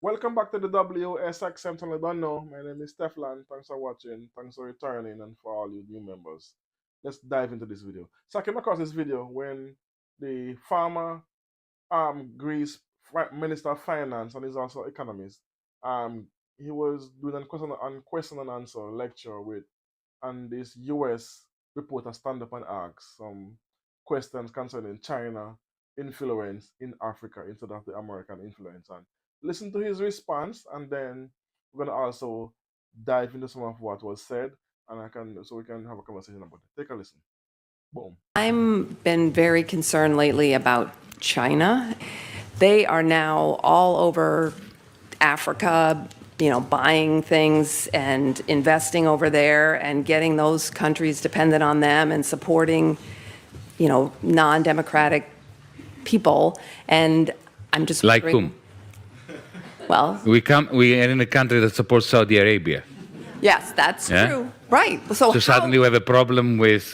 Welcome back to the WSXM channel. Don't know. My name is Stefan. Thanks for watching. Thanks for returning, and for all you new members. Let's dive into this video. So I came across this video when the former Greece Minister of Finance, and he's also economist. He was doing a question and answer lecture with, and this US reporter stand up and ask some questions concerning China influence in Africa instead of the American influence. And listen to his response, and then we're gonna also dive into some of what was said, and we can have a conversation about it. Take a listen. Boom. I've been very concerned lately about China. They are now all over Africa, buying things and investing over there and getting those countries dependent on them and supporting, non-democratic people. And I'm just Like wondering, whom? well, We are in a country that supports Saudi Arabia. yes, that's Yeah? true. Right. So So suddenly we have a problem with,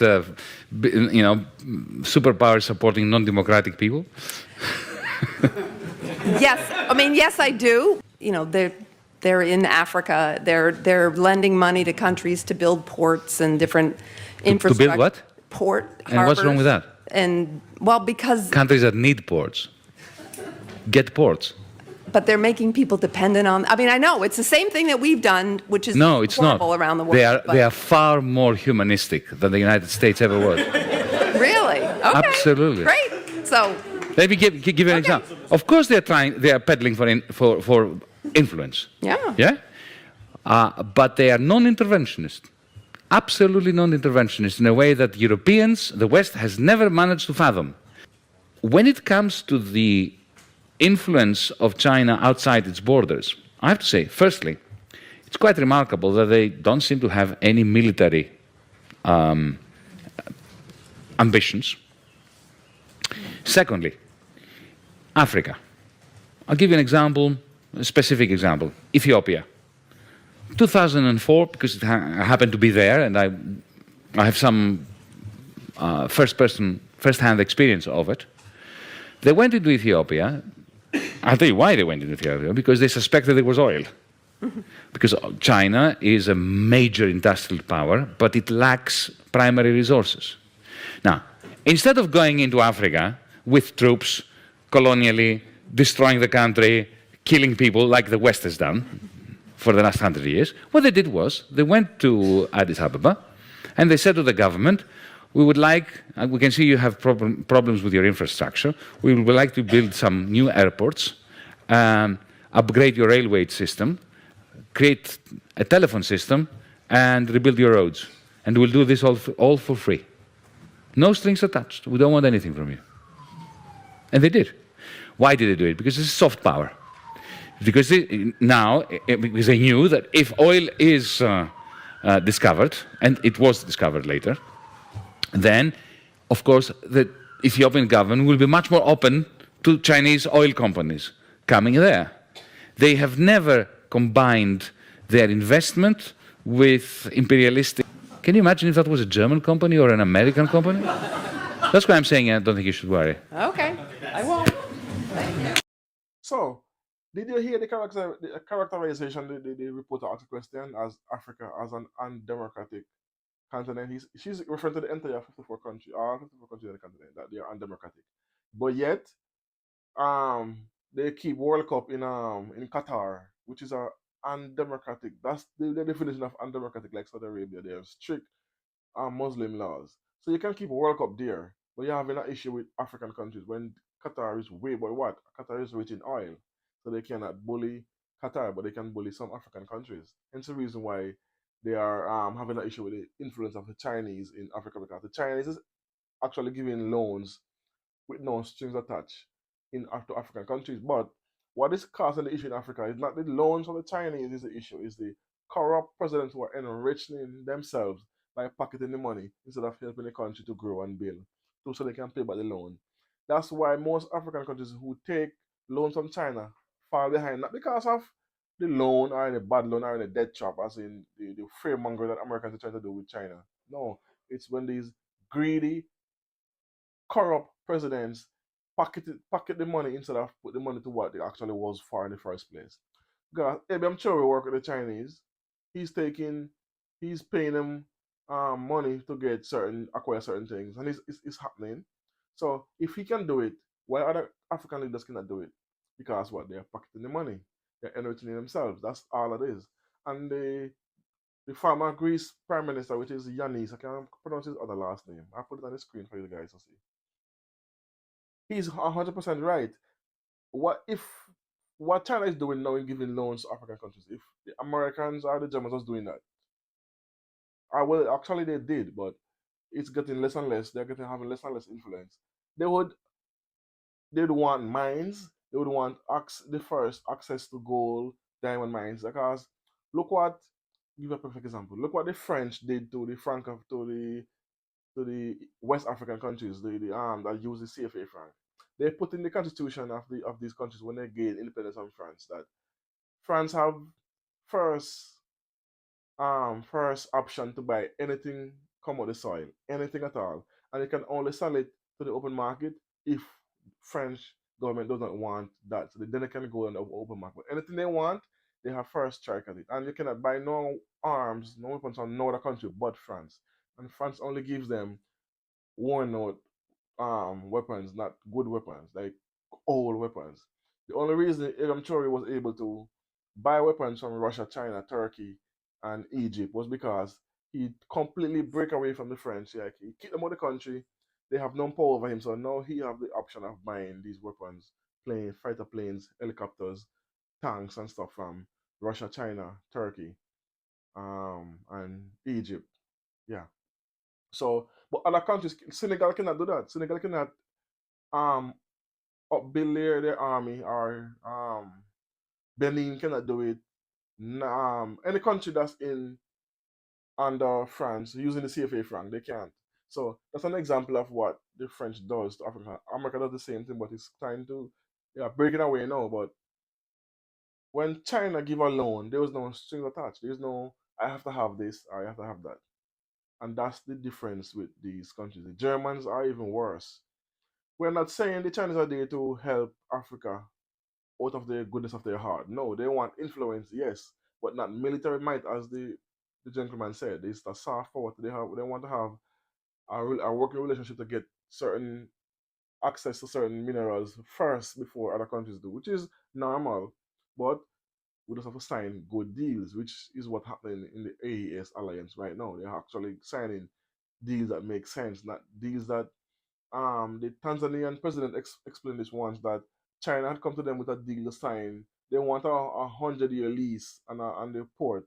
superpowers supporting non-democratic people. yes, yes, I do. They're in Africa. They're lending money to countries to build ports and different infrastructure. build what? Port. And what's wrong with harbors. that? And well, because Countries that need ports get ports. but they're making people dependent on. I know it's the same thing that we've done, which is No, it's not. horrible around the world. They are far more humanistic than the United States ever was. Really okay. Absolutely. Great. So Let me give you an example. Of course, they are peddling for influence. yeah. Yeah? But they are non-interventionist. Absolutely non-interventionist in a way that Europeans, the West, has never managed to fathom. When it comes to the influence of China outside its borders, I have to say, firstly, it's quite remarkable that they don't seem to have any military ambitions. Secondly, Africa. I'll give you an example, a specific example. Ethiopia. 2004, because I happened to be there, and I have some first-hand experience of it. They went into Ethiopia. I'll tell you why they went into Ethiopia, because they suspected there was oil. Because China is a major industrial power, but it lacks primary resources. Now, instead of going into Africa with troops, colonially, destroying the country, killing people like the West has done for the last 100 years, what they did was they went to Addis Ababa and they said to the government, we would like, we can see you have problems with your infrastructure, we would like to build some new airports, upgrade your railway system, create a telephone system, and rebuild your roads. And we'll do this all for free. No strings attached. We don't want anything from you. And they did. Why did they do it? Because it's soft power. Because because they knew that if oil is discovered, and it was discovered later, then, of course, the Ethiopian government will be much more open to Chinese oil companies coming there. They have never combined their investment with imperialistic. Can you imagine if that was a German company or an American company? That's why I'm saying I don't think you should worry. Okay. I won't. So, did you hear the characterization the reporter asked a question as Africa as an undemocratic continent? She's referring to the entire 54 country, all 54 countries of the continent, that they are undemocratic. But yet, they keep World Cup in Qatar, which is a undemocratic. That's the definition of undemocratic, like Saudi Arabia. They have strict Muslim laws, so you can keep World Cup there, but you're having an issue with African countries when Qatar is way. But what? Qatar is rich in oil, so they cannot bully Qatar, but they can bully some African countries. Hence the reason why they are having an issue with the influence of the Chinese in Africa, because the Chinese is actually giving loans with no strings attached to African countries. But what is causing the issue in Africa is not the loans from the Chinese is the issue, is the corrupt presidents who are enriching themselves by pocketing the money instead of helping the country to grow and build, so they can pay back the loan. That's why most African countries who take loans from China fall behind, not because of the loan or any bad loan or any debt trap, as in the fearmonger that Americans are trying to do with China. No, it's when these greedy, corrupt presidents pocket the money instead of put the money to what it actually was for in the first place. God, I'm sure we work with the Chinese. He's taking, he's paying them money to get acquire certain things, and it's happening. So if he can do it, why other African leaders cannot do it? Because what, they're pocketing the money, they're enriching themselves. That's all it is. And the former Greece Prime Minister, which is Yanis, I can't pronounce his other last name. I put it on the screen for you guys to see. He's 100% right. What if what China is doing now in giving loans to African countries? If the Americans or the Germans was doing that, well, actually they did, but it's getting less and less. They're getting having less and less influence. They would they'd want mines. They would want the first access to gold, diamond mines. Because look what, give a perfect example. Look what the French did to the to the West African countries, that use the CFA franc. They put in the constitution of these countries when they gained independence from France that France have first first option to buy anything come out of the soil, anything at all, and you can only sell it to the open market if French government does not want that. So then they can go on the open market. But anything they want, they have first strike at it, and you cannot buy no arms, no weapons from no other country but France. And France only gives them worn out weapons, not good weapons, like old weapons. The only reason Ilham Chori was able to buy weapons from Russia, China, Turkey, and Egypt was because he completely break away from the French. Like he kicked them out of the country. They have no power over him, so now he have the option of buying these weapons, fighter planes, helicopters, tanks, and stuff from Russia, China, Turkey, and Egypt. Yeah. So, but other countries, Senegal cannot do that. Senegal cannot um upbuild their army, or Benin cannot do it. Any country that's in under France using the CFA franc, they can't. So that's an example of what the French does to Africa. America does the same thing, but it's trying to, yeah, breaking away now. But when China give a loan, there was no string attached. There's no I have to have this or I have to have that. And that's the difference with these countries. The Germans are even worse. We're not saying the Chinese are there to help Africa out of the goodness of their heart. No, they want influence, yes, but not military might, as the gentleman said. It's a soft power. They want to have a working relationship to get certain access to certain minerals first before other countries do, which is normal. But we just have to sign good deals, which is what happening in the AES alliance right now. They're actually signing deals that make sense, not deals that the Tanzanian president explained this once, that China had come to them with a deal to sign. They want a 100-year lease on the port,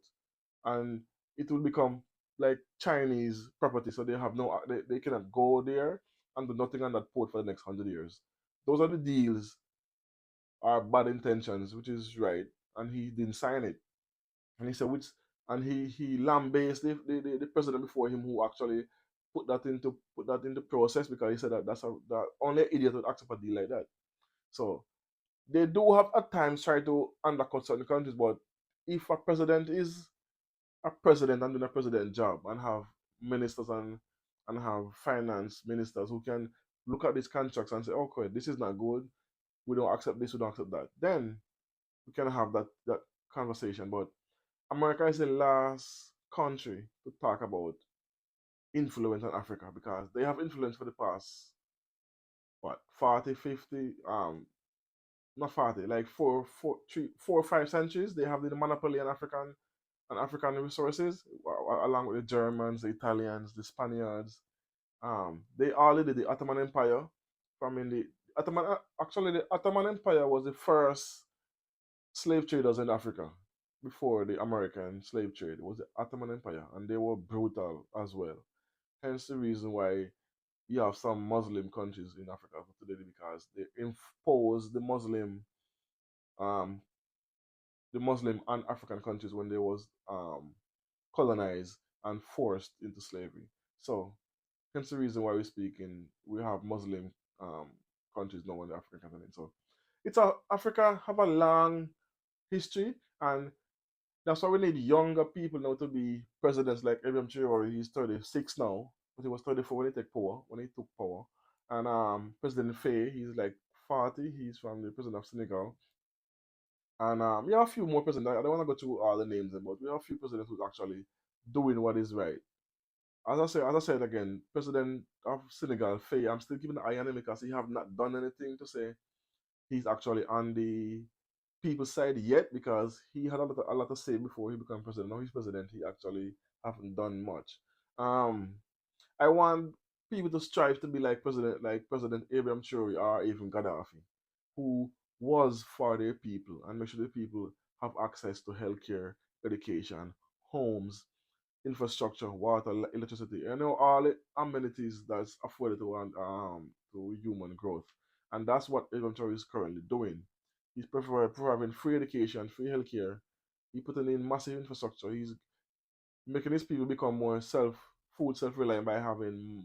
and it will become like Chinese property. So they have no, they cannot go there and do nothing on that port for the next 100 years. Those are the deals, are bad intentions, which is right, and he didn't sign it. And he said which, and he lambasted the president before him, who actually put that into process, because he said that that only an idiot would accept a deal like that. So they do have at times try to undercut certain countries, but if a president is a president and doing a president job, and have ministers and have finance ministers who can look at these contracts and say, okay, this is not good, we don't accept this, we don't accept that, then we can have that conversation. But America is the last country to talk about influence on Africa, because they have influence for the past, what, 40, 50, not 40, like 4 or 5 centuries. They have the monopoly on African resources, along with the Germans, the Italians, the Spaniards. They all did the Ottoman Empire from in the actually the Ottoman Empire was the first slave traders in Africa before the American slave trade. It was the Ottoman Empire, and they were brutal as well. Hence the reason why you have some Muslim countries in Africa today, because they imposed um, the Muslim and African countries when they was colonized and forced into slavery. So hence the reason why we have Muslim um, countries now in the African continent. So Africa have a long history, and that's why we need younger people now to be presidents, like Ebrahim Traore. He's 36 now, but he was 34 when he took power. And President Faye, he's like 40. He's from the president of Senegal. And we have a few more presidents. I don't want to go through all the names, but we have a few presidents who's actually doing what is right. As I said again, President of Senegal, Faye, I'm still keeping an eye on him because he have not done anything to say he's actually on the people's side yet, because he had a lot to say before he became president. Now he's president, he actually haven't done much. Um, I want people to strive to be like President Abraham Traore or even Gaddafi, who was for their people and make sure the people have access to healthcare, education, homes, infrastructure, water, electricity, all the amenities that's afforded to human growth. And that's what Abraham Traore is currently doing. He's providing free education, free healthcare. He's putting in massive infrastructure. He's making his people become more food self reliant by having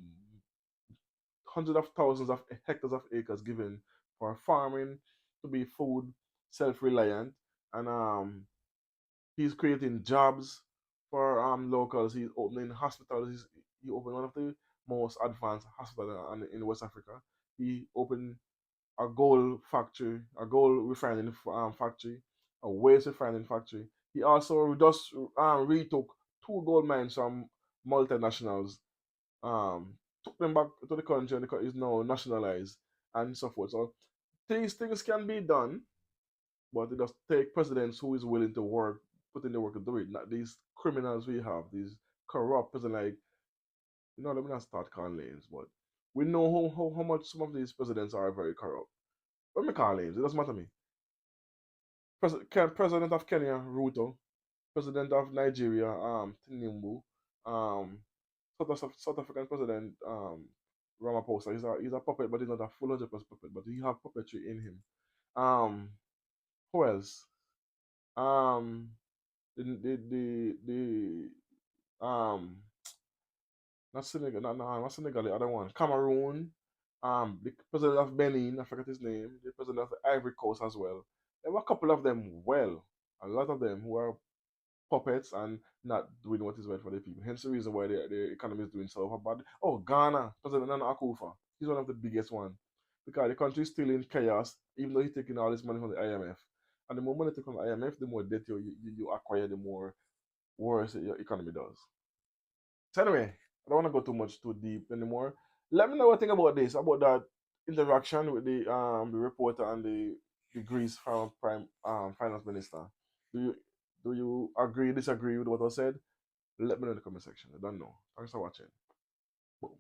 hundreds of thousands of hectares of acres given for farming to be food self reliant. And he's creating jobs for locals. He's opening hospitals. He opened one of the most advanced hospitals in West Africa. He opened a gold factory, a gold refining factory, a waste refining factory. He also just retook two gold mines from multinationals, um, took them back to the country, and the country is now nationalized and so forth. So these things can be done, but it does take presidents who is willing to work, put in the work to do it. Not these criminals we have, these corrupt presidents. Like, let me not start calling names, but we know how much some of these presidents are very corrupt. Let me call names. It doesn't matter to me. President of Kenya, Ruto. President of Nigeria, Tinubu. Um, South African President, Ramaphosa. He's a puppet, but he's not a full 100% puppet. But he have puppetry in him. Um, who else? Um, the not Senegal, not Senegal, the other one, Cameroon, the president of Benin, I forget his name, the president of the Ivory Coast as well. There were a couple of them, a lot of them who are puppets and not doing what is right for the people. Hence the reason why the economy is doing so bad. Oh, Ghana, President Nana Akufo, he's one of the biggest one, because the country is still in chaos, even though he's taking all this money from the IMF. And the more money you take from the IMF, the more debt you acquire, the more worse your economy does. So anyway, I don't want to go too deep anymore. Let me know what you think about this, about that interaction with the reporter and the Greece prime finance minister. Do you agree, disagree with what I said? Let me know in the comment section. I don't know. Thanks for watching. Boom.